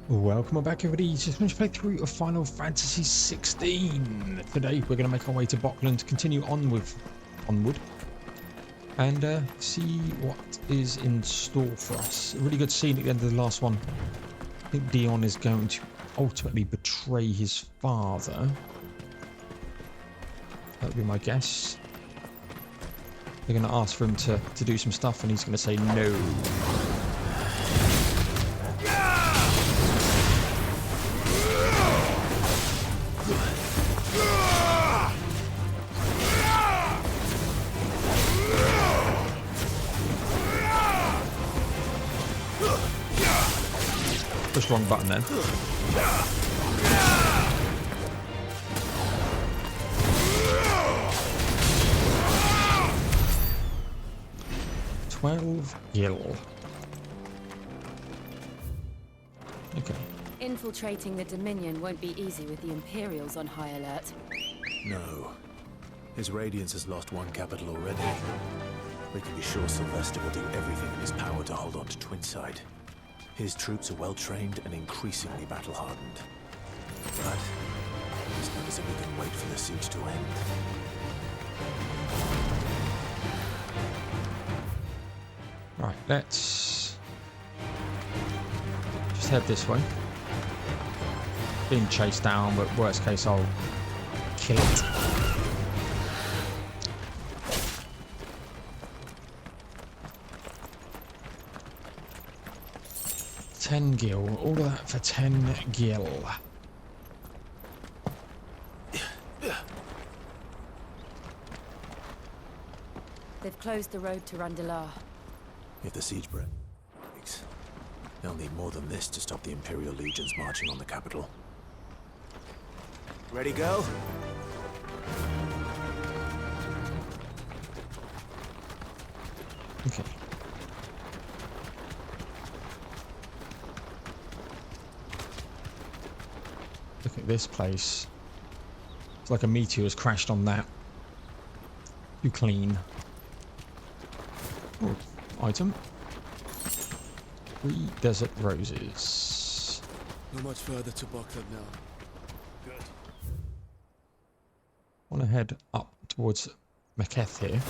Welcome back, everybody. Just finished playthrough of Final Fantasy 16. Today we're going to make our way to Bockland to continue on with Onward and see what is in store for us. A really good scene at the end of the last one. I think Dion is going to ultimately betray his father. That would be my guess. They're going to ask for him to do some stuff and he's going to say no. Push the wrong button then. Gil. Okay. Infiltrating the Dominion won't be easy with the Imperials on high alert. No. His Radiance has lost one capital already. We can be sure Sylvester will do everything in his power to hold on to Twinside. His troops are well trained and increasingly battle-hardened. But it's not as if we can wait for the siege to end. Right, let's just head this way. Being chased down, but worst case I'll kill it. Gil, all of that for 10 gil. They've closed the road to Randalar. If the siege breaks, they'll need more than this to stop the Imperial legions marching on the capital. Ready, girl? Okay. Look at this place. It's like a meteor has crashed on that. Too clean. Oh, item. 3 desert roses. Not much further to Bockland now. Good. I want to head up towards Maketh here.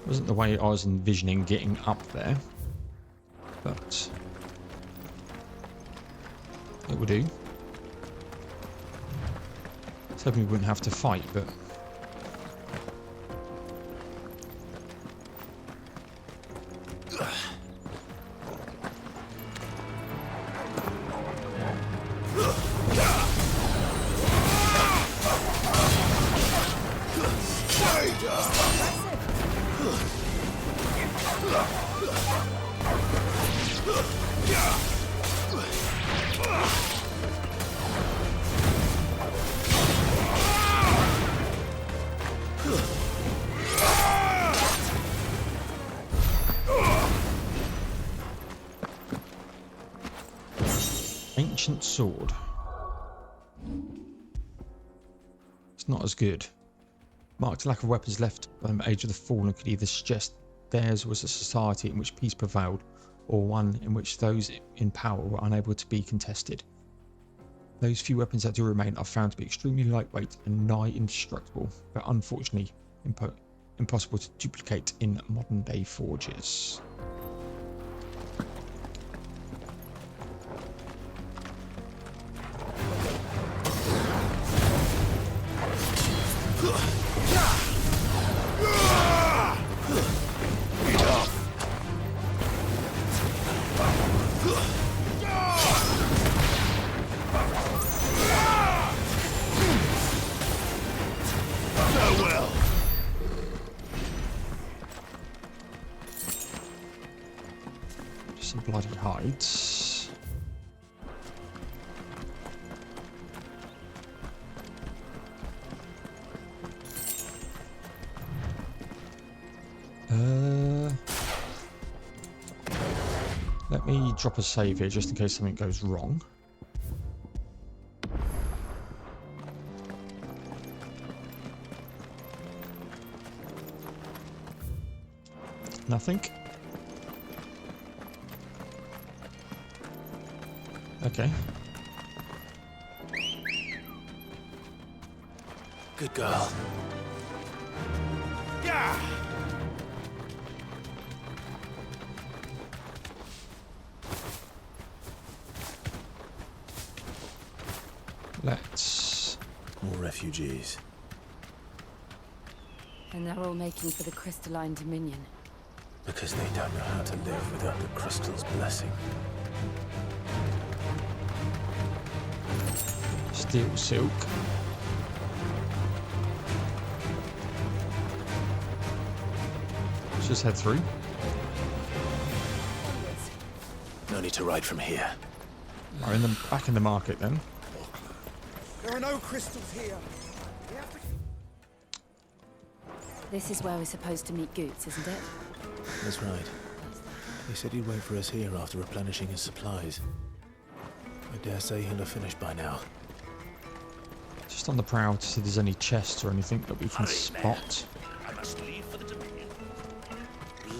Wasn't the way I was envisioning getting up there, but it would do. I was hoping we wouldn't have to fight, but ancient sword. It's not as good. Marked lack of weapons left by the Age of the Fallen could either suggest theirs was a society in which peace prevailed, or one in which those in power were unable to be contested. Those few weapons that do remain are found to be extremely lightweight and nigh indestructible, but unfortunately impossible to duplicate in modern day forges. Some bloody hides. Let me drop a save here just in case something goes wrong. Nothing. Okay. Good girl. Yeah. Let's... More refugees. And they're all making for the crystalline dominion. Because they don't know how to live without the crystal's blessing. Steel silk. Let's just head through. No need to ride from here. We're in the back in the market then. There are no crystals here. We have to... This is where we're supposed to meet Goots, isn't it? That's right. He said he'd wait for us here after replenishing his supplies. I dare say he'll have finished by now. Just on the prowl to see if there's any chests or anything that we can spot. I must leave for the Dominion.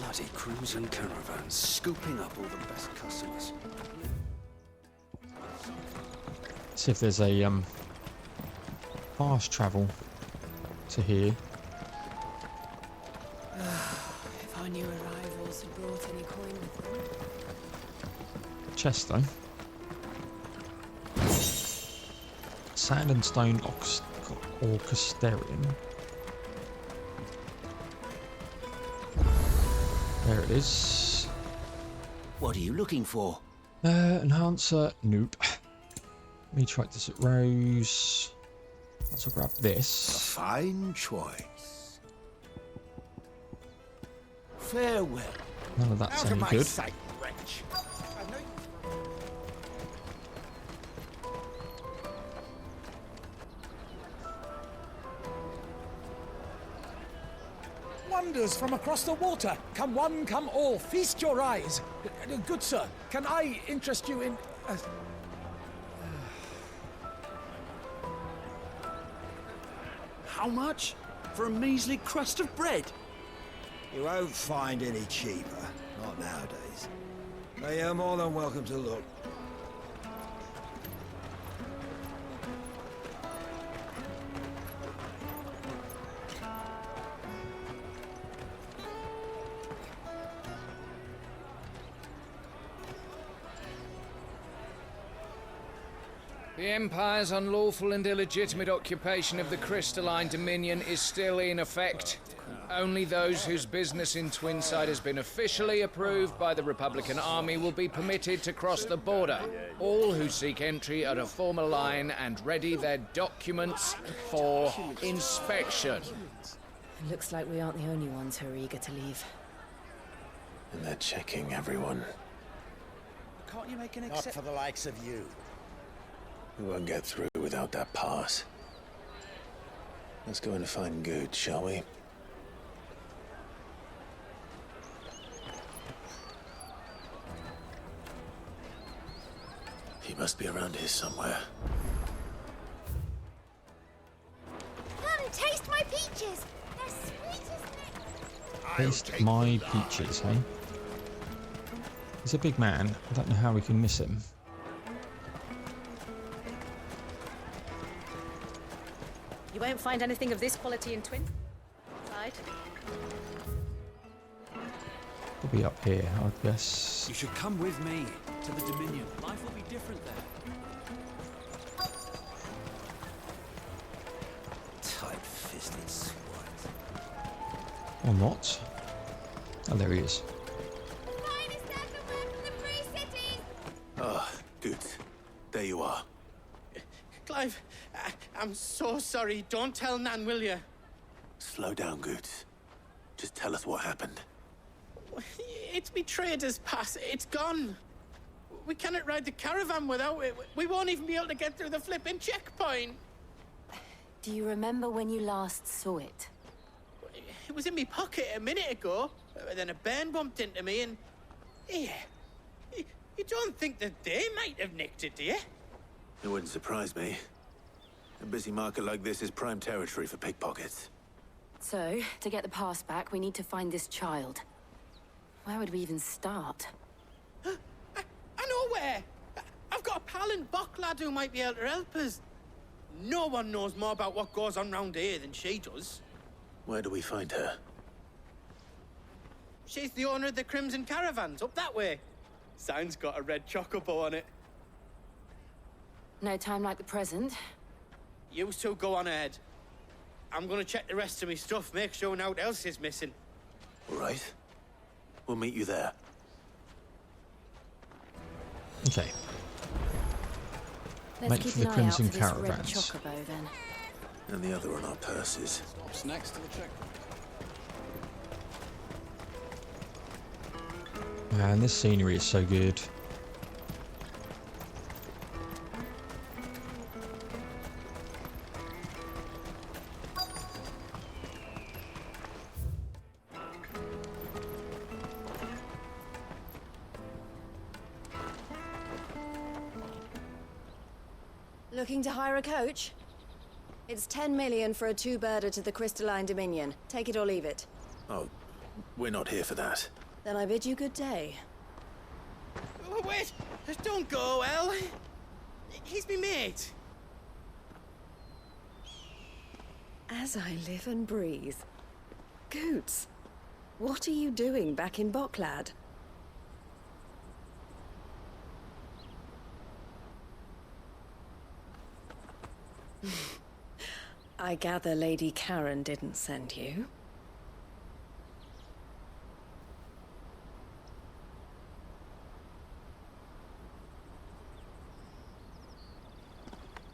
Bloody crews and caravans, scooping up all the best customers. See if there's a fast travel to here. If our new arrivals had brought any coin with them. Chest though. Sand and stone orchestrion. There it is. What are you looking for? Enhancer. Nope. Let me try this at Rose. Let's grab this. Fine choice. Farewell. None of that's any good. sight, wretch. Wonders from across the water. Come one, come all. Feast your eyes. Good sir, can I interest you in... How much? For a measly crust of bread? You won't find any cheaper. Not nowadays. But you're more than welcome to look. The Empire's unlawful and illegitimate occupation of the crystalline dominion is still in effect. Only those whose business in Twinside has been officially approved by the Republican Army will be permitted to cross the border. All who seek entry are to form a line and ready their documents for inspection. It looks like we aren't the only ones who are eager to leave. And they're checking everyone. Can't you make an Not for the likes of you. We won't get through without that pass. Let's go and find Good, shall we? He must be around here somewhere. Come, taste my peaches. They're sweet as Taste my peaches, hey? He's a big man. I don't know how we can miss him. won't find anything of this quality in Twin. Side. We'll be up here, I guess. You should come with me to the Dominion. Life will be different there. Tight-fisted swine. Or not. Oh, there he is. Ah, good. There you are. Clive, I'm so sorry. Don't tell Nan, will you? Slow down, Goots. Just tell us what happened. It's me trader's pass. It's gone. We cannot ride the caravan without it. We won't even be able to get through the flipping checkpoint. Do you remember when you last saw it? It was in my pocket a minute ago. Then a bairn bumped into me and... Yeah. You don't think that they might have nicked it, do you? It wouldn't surprise me. A busy market like this is prime territory for pickpockets. So, to get the pass back, we need to find this child. Where would we even start? I know where! I've got a pal in Bock lad who might be able to help us. No one knows more about what goes on round here than she does. Where do we find her? She's the owner of the Crimson Caravans, up that way. Sign's got a red chocobo on it. No time like the present. You two go on ahead. I'm gonna check the rest of my stuff, make sure nothing else is missing. All right. We'll meet you there. Okay. Let's Make keep for an the eye Crimson out for this red Caravans. chocobo, then. And the other on our purses. Stops next to the checkpoint. Man, this scenery is so good. Looking to hire a coach? It's 10 million for a two-birder to the Crystalline Dominion. Take it or leave it. Oh, we're not here for that. Then I bid you good day. Oh, wait! Don't go, El! He's me mate. As I live and breathe. Goots, what are you doing back in Bocklad? I gather Lady Karen didn't send you.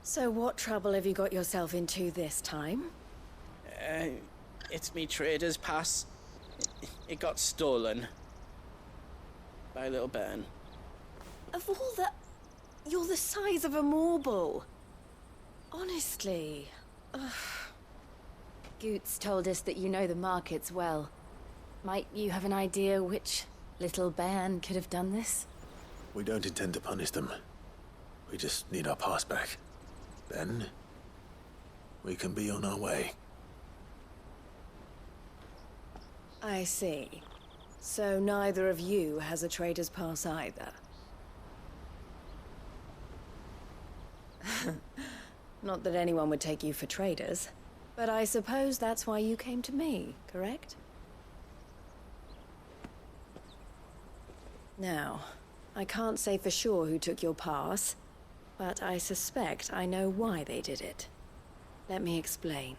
So what trouble have you got yourself into this time? It's me trader's pass. It got stolen. By a little bairn. Of all the... You're the size of a marble. Honestly. Ugh. Goots told us that you know the markets well. Might you have an idea which little bairn could have done this? We don't intend to punish them. We just need our pass back. Then, we can be on our way. I see. So neither of you has a trader's pass either. Not that anyone would take you for traders, but I suppose that's why you came to me, correct? Now, I can't say for sure who took your pass, but I suspect I know why they did it. Let me explain.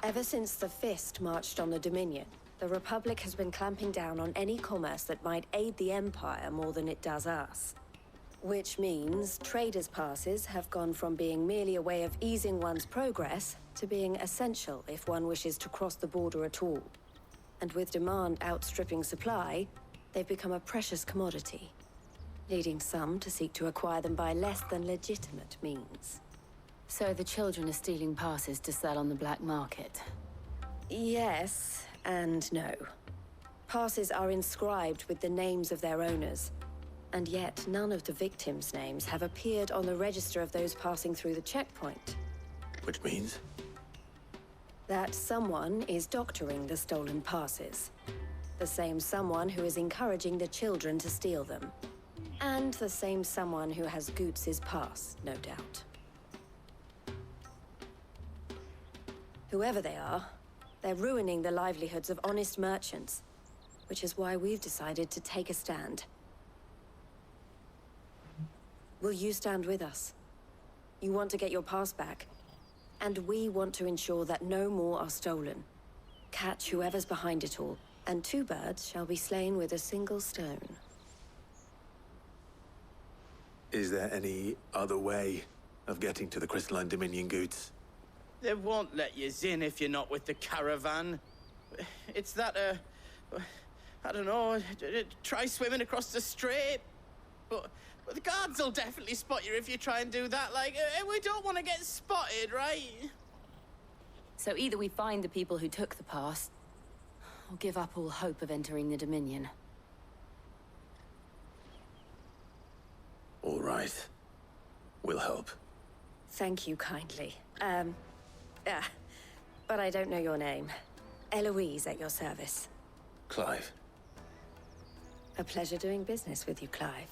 Ever since the Fist marched on the Dominion, the Republic has been clamping down on any commerce that might aid the Empire more than it does us. Which means traders' passes have gone from being merely a way of easing one's progress to being essential if one wishes to cross the border at all. And with demand outstripping supply, they've become a precious commodity, leading some to seek to acquire them by less than legitimate means. So the children are stealing passes to sell on the black market? Yes, and no. Passes are inscribed with the names of their owners, and yet none of the victims' names have appeared on the register of those passing through the checkpoint. Which means? That someone is doctoring the stolen passes. The same someone who is encouraging the children to steal them. And the same someone who has Goots' pass, no doubt. Whoever they are, they're ruining the livelihoods of honest merchants, which is why we've decided to take a stand. Will you stand with us? You want to get your pass back, and we want to ensure that no more are stolen. Catch whoever's behind it all, and 2 birds shall be slain with a single stone. Is there any other way of getting to the Crystalline Dominion, Goots? They won't let you in if you're not with the caravan. It's that, I don't know, try swimming across the strait. But the guards will definitely spot you if you try and do that. Like, we don't want to get spotted, right? So either we find the people who took the pass, or give up all hope of entering the Dominion. All right. We'll help. Thank you kindly. But I don't know your name. Eloise at your service. Clive. A pleasure doing business with you, Clive.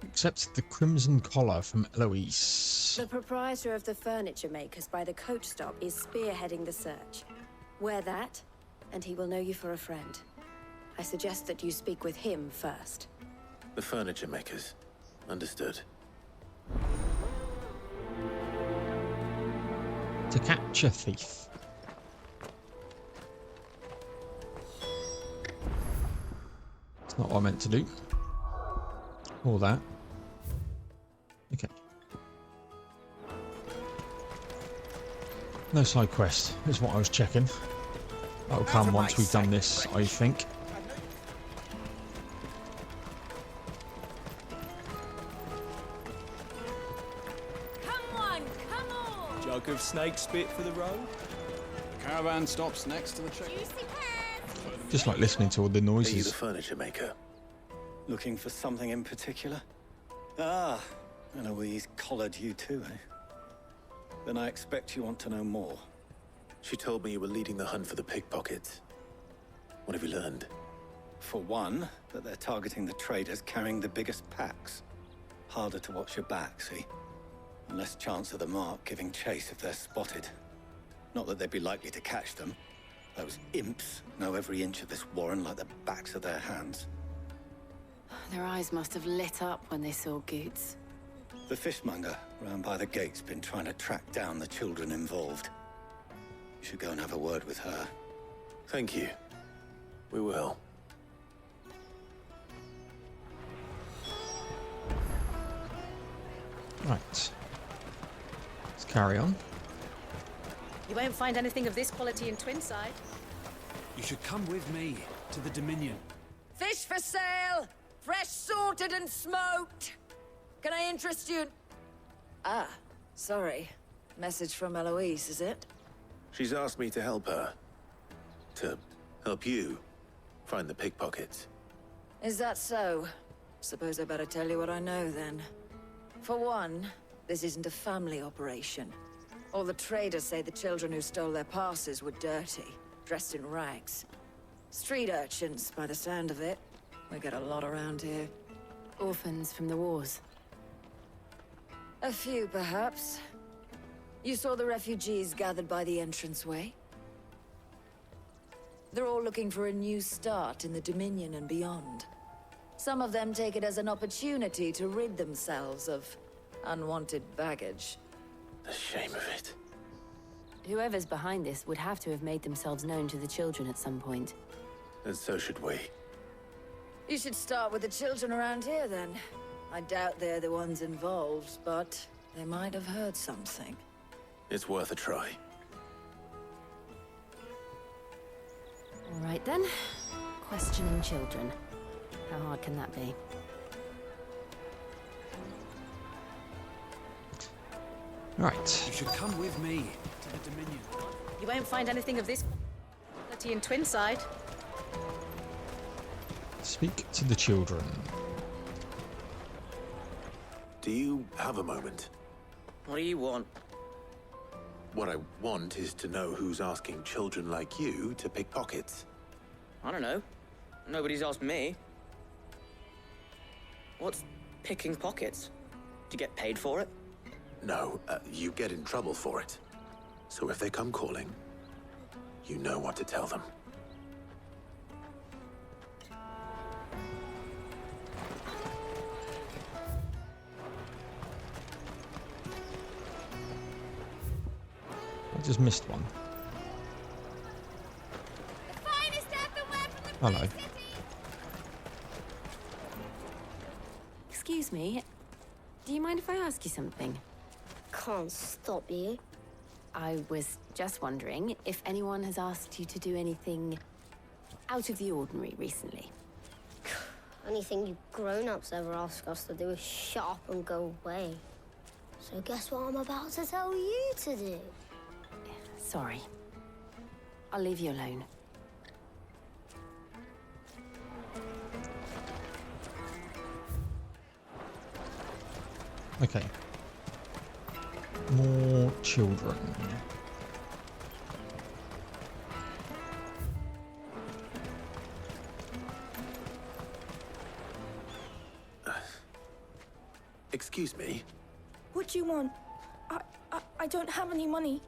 Accept the crimson collar from Eloise. The proprietor of the furniture makers by the coach stop is spearheading the search. Wear that, and he will know you for a friend. I suggest that you speak with him first. The furniture makers. Understood. To catch a thief. It's not what I meant to do. All that. Okay. No side quest is what I was checking. That'll come once we've done this, I think. Come on, come on! Jug of snake spit for the road. The caravan stops next to the train. Juicy pears! Just like listening to all the Are you the noises. furniture maker? Looking for something in particular? Ah, Eloise collared you too, eh? Then I expect you want to know more. She told me you were leading the hunt for the pickpockets. What have you learned? For one, that they're targeting the traders carrying the biggest packs. Harder to watch your back, see? And less chance of the mark giving chase if they're spotted. Not that they'd be likely to catch them. Those imps know every inch of this warren like the backs of their hands. Their eyes must have lit up when they saw Goots. The fishmonger round by the gate's been trying to track down the children involved. You should go and have a word with her. Thank you. We will. Right. Let's carry on. You won't find anything of this quality in Twinside. You should come with me to the Dominion. Fish for sale! Fresh sorted and smoked! Can I interest you in... Ah, sorry. Message from Eloise, is it? She's asked me to help her. To help you find the pickpockets. Is that so? Suppose I better tell you what I know, then. For one, this isn't a family operation. All the traders say the children who stole their passes were dirty, dressed in rags. Street urchins, by the sound of it. We get a lot around here. Orphans from the wars. A few, perhaps. You saw the refugees gathered by the entranceway? They're all looking for a new start in the Dominion and beyond. Some of them take it as an opportunity to rid themselves of unwanted baggage. The shame of it. Whoever's behind this would have to have made themselves known to the children at some point. And so should we. You should start with the children around here, then. I doubt they're the ones involved, but they might have heard something. It's worth a try. All right, then. Questioning children. How hard can that be? Right. You should come with me to the Dominion. You won't find anything of this quality in Twinside. Speak to the children. Do you have a moment? What do you want? What I want is to know who's asking children like you to pick pockets. I don't know. Nobody's asked me. What's picking pockets? Do you get paid for it? No, you get in trouble for it. So if they come calling, you know what to tell them. I just missed one. The finest earthenware from the Hello. city. Excuse me. Do you mind if I ask you something? Can't stop you. I was just wondering if anyone has asked you to do anything out of the ordinary recently. Anything you grown-ups ever ask us to do is shut up and go away. So guess what I'm about to tell you to do? Sorry. I'll leave you alone. Okay. More children. Excuse me? What do you want? I don't have any money.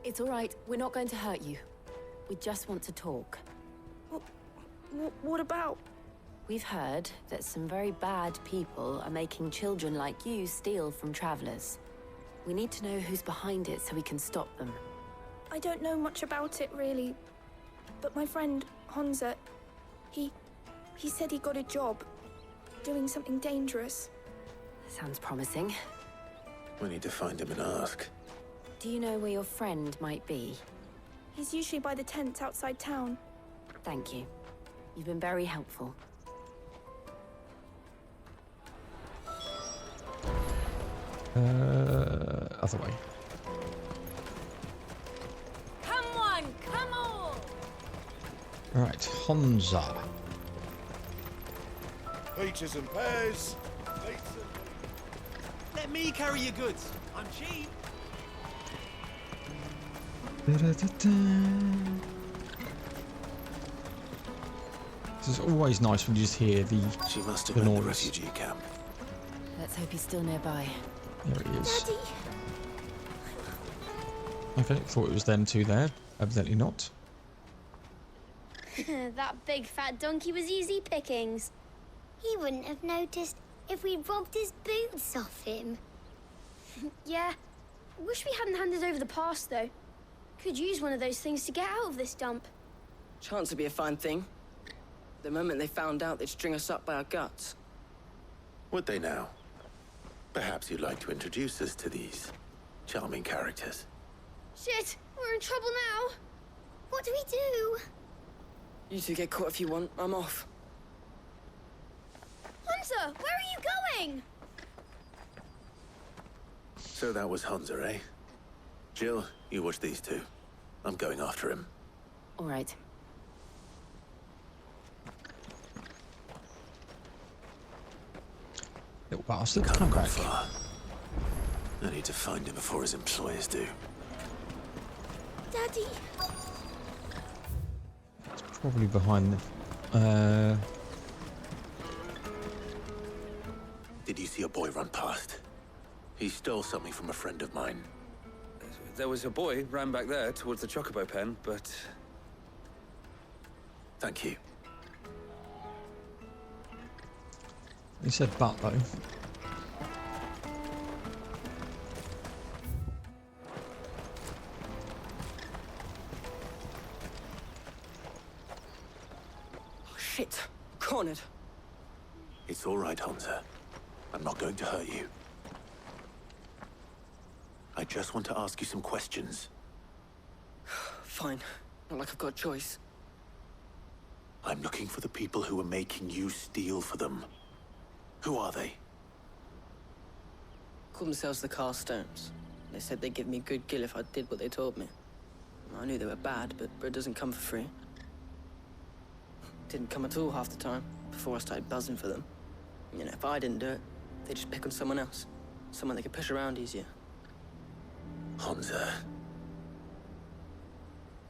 It's all right. We're not going to hurt you. We just want to talk. What about? We've heard that some very bad people are making children like you steal from travelers. We need to know who's behind it so we can stop them. I don't know much about it, really. But my friend, Honza, he said he got a job doing something dangerous. Sounds promising. We need to find him and ask. Do you know where your friend might be? He's usually by the tents outside town. Thank you. You've been very helpful. Other way. Come on, come on! Alright, Honza. Peaches and pears. Let me carry your goods. I'm cheap. This is always nice when you just hear the She must have the been the noise. refugee camp. Let's hope he's still nearby. There he is. Daddy! Okay, thought it was them two there. Evidently not. That big fat donkey was easy pickings. He wouldn't have noticed if we'd robbed his boots off him. Yeah. Wish we hadn't handed over the pass, though. Could use one of those things to get out of this dump. Chance would be a fine thing. The moment they found out, they'd string us up by our guts. Would they now? Perhaps you'd like to introduce us to these charming characters. Shit, we're in trouble now. What do we do? You two get caught if you want. I'm off. Hunter, where are you going? So that was Hunter, eh? Jill, you watch these two. I'm going after him. All right. Little bastard, Can't come go back. far. I need to find him before his employers do. Daddy. It's probably behind the... Did you see a boy run past? He stole something from a friend of mine. There was a boy ran back there towards the chocobo pen, but... Thank you. He said but though. Oh, shit. Cornered. It's all right, Hunter. I'm not going to hurt you. I just want to ask you some questions. Fine. Not like I've got a choice. I'm looking for the people who are making you steal for them. Who are they? Call themselves the Carstones. They said they'd give me good gill if I did what they told me. I knew they were bad, but bread doesn't come for free. Didn't come at all half the time. before I started buzzing for them. You know, if I didn't do it, they'd just pick on someone else. Someone they could push around easier. Honza.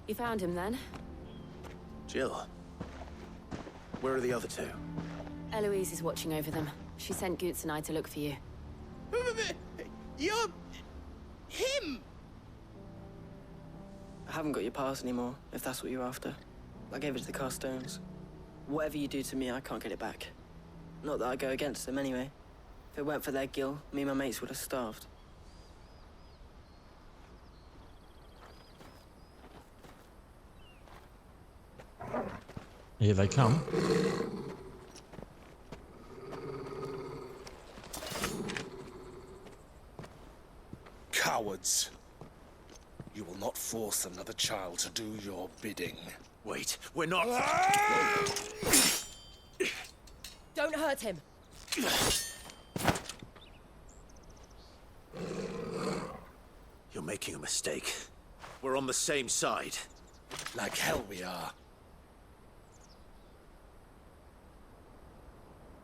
You found him then? Jill. Where are the other two? Eloise is watching over them. She sent Goots and I to look for you. You're... him! I haven't got your pass anymore, if that's what you're after. I gave it to the cast stones. Whatever you do to me, I can't get it back. Not that I go against them anyway. If it weren't for their guild, me and my mates would have starved. Here they come. Cowards. You will not force another child to do your bidding. Wait, we're not... Don't hurt him. You're making a mistake. We're on the same side. Like hell we are.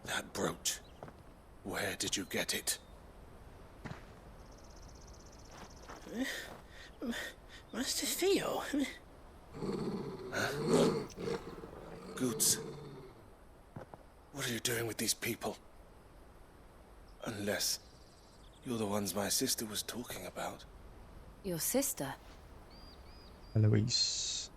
That brooch. Where did you get it? Master Theo? Goots. What are you doing with these people? Unless you're the ones my sister was talking about. Your sister? Eloise.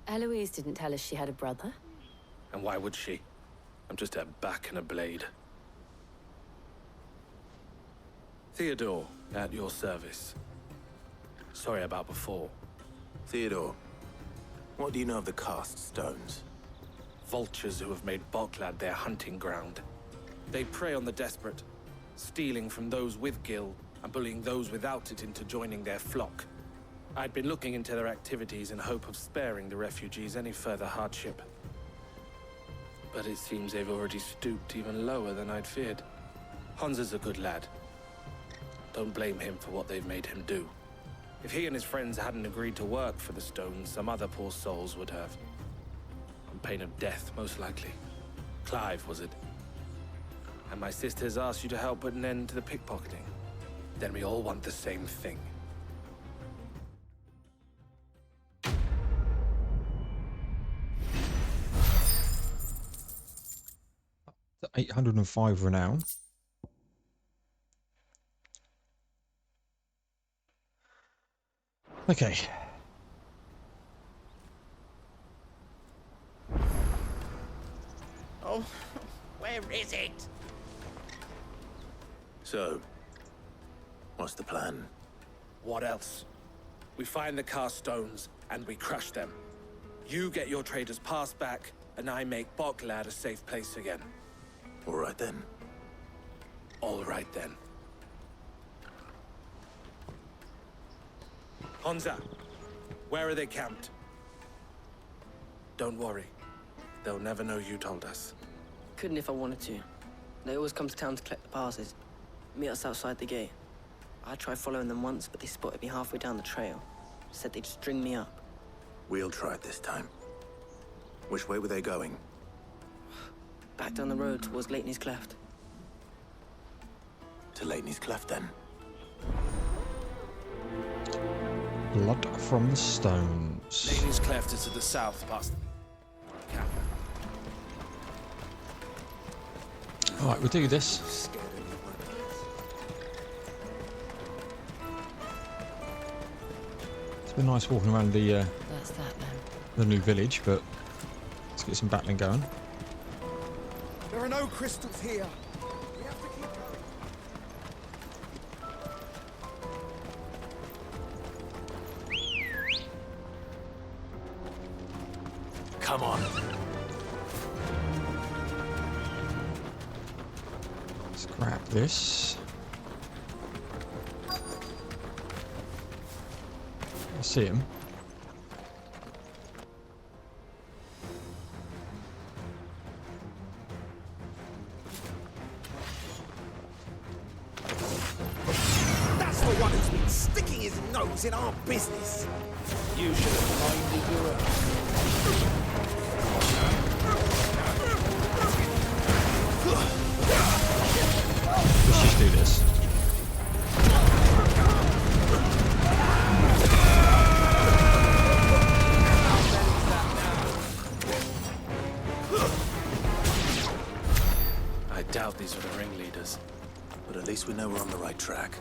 Eloise didn't tell us she had a brother. And why would she? I'm just her back and a blade. Theodore, at your service. Sorry about before. Theodore, what do you know of the cast stones? Vultures who have made Boklad their hunting ground. They prey on the desperate, stealing from those with gil and bullying those without it into joining their flock. I'd been looking into their activities in hope of sparing the refugees any further hardship. But it seems they've already stooped even lower than I'd feared. Honza's a good lad. Don't blame him for what they've made him do. If he and his friends hadn't agreed to work for the stones, some other poor souls would have. On pain of death, most likely. Clive, was it? And my sisters asked you to help put an end to the pickpocketing. Then we all want the same thing. 805 renown. Okay. Oh, where is it? So, what's the plan? What else? We find the cast stones and we crush them. You get your trader's pass back, and I make Boklad a safe place again. All right then. All right then. Honza, where are they camped? Don't worry. They'll never know you told us. Couldn't if I wanted to. They always come to town to collect the passes. Meet us outside the gate. I tried following them once, but they spotted me halfway down the trail. Said they'd string me up. We'll try it this time. Which way were they going? Back down the road towards Leighton's Cleft. To Leighton's Cleft, then. Blood from the stones. Leighton's Cleft is to the south, past camp. Alright, we'll do this. It's been nice walking around the That's that then. the new village, but let's get some battling going. There are no crystals here. We have to keep going. Come on. Scrap this. I see him. one who's been sticking his nose in our business. You should have minded your own. Let's just do this. I doubt these are the ringleaders, but at least we know we're on the right track.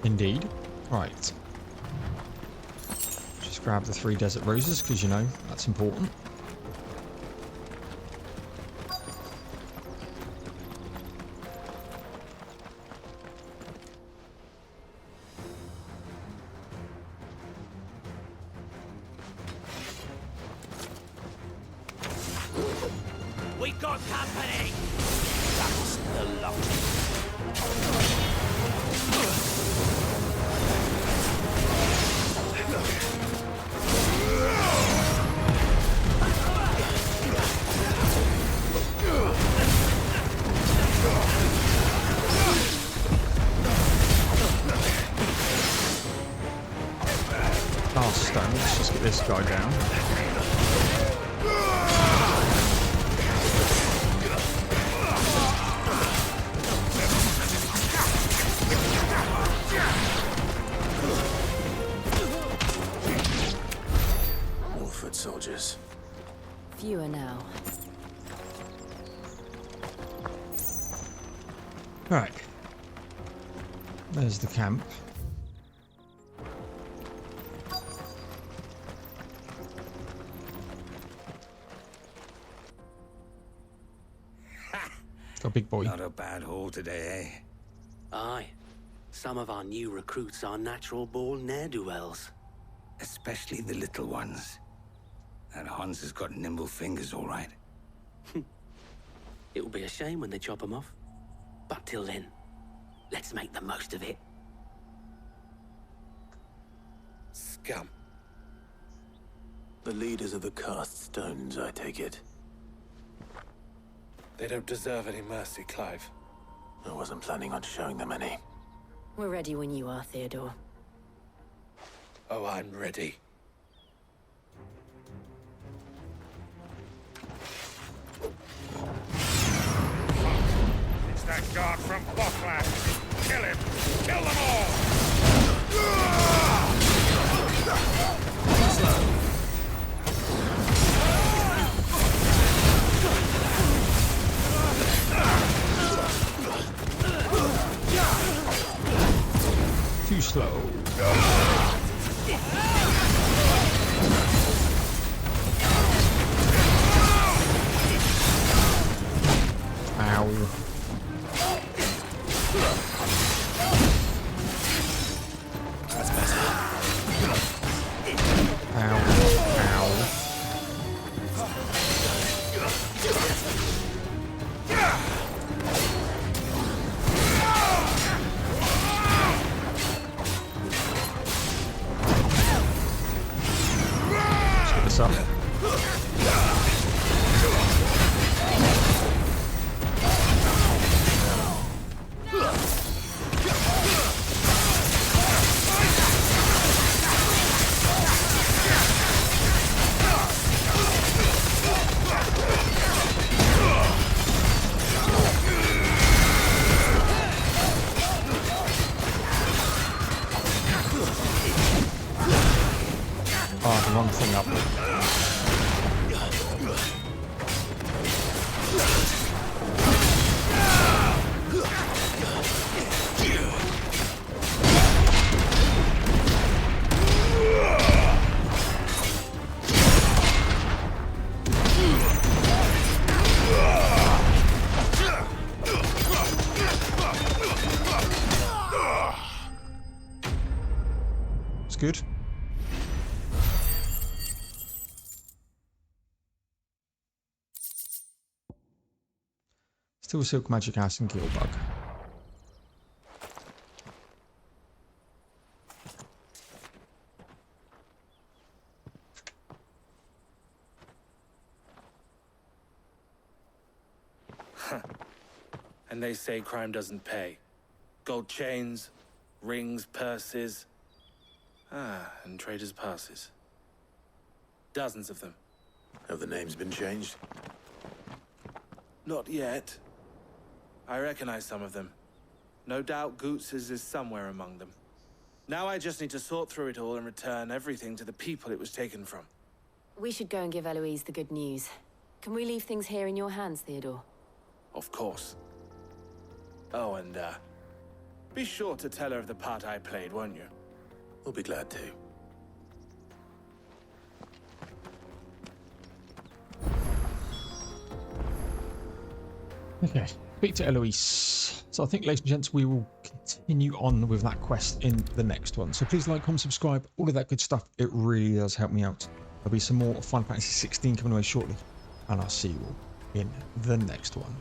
Indeed. Right. Just grab the 3 desert roses, because you know that's important. We got company! That's the lot. Cast stone. Let's just get this guy down. More foot soldiers. Fewer now. Right. There's the camp. Got a big boy. Not a bad haul today, eh? Aye. Some of our new recruits are natural-born ne'er-do-wells. Especially the little ones. That Hans has got nimble fingers, all right. It will be a shame when they chop them off. But till then, let's make the most of it. Scum. The leaders of the cast stones, I take it. They don't deserve any mercy, Clive. I wasn't planning on showing them any. We're ready when you are, Theodore. Oh, I'm ready. It's that guard from Bockland. Kill him! Kill them all! Too slow. Ow. That's better. Ow. Ow. Let's get this up. Oh, the wrong thing up. It's good. Still silk magic ass and gill bug. And they say crime doesn't pay. Gold chains, Rings, purses. And traders' passes. Dozens of them. Have the names been changed? Not yet. I recognize some of them. No doubt Goots's is somewhere among them. Now I just need to sort through it all and return everything to the people it was taken from. We should go and give Eloise the good news. Can we leave things here in your hands, Theodore? Of course. Oh, and be sure to tell her of the part I played, won't you? We'll be glad to. Okay, speak to Eloise. So I think, ladies and gents, we will continue on with that quest in the next one. So please like, comment, subscribe, all of that good stuff. It really does help me out. There'll be some more Final Fantasy 16 coming away shortly. And I'll see you all in the next one.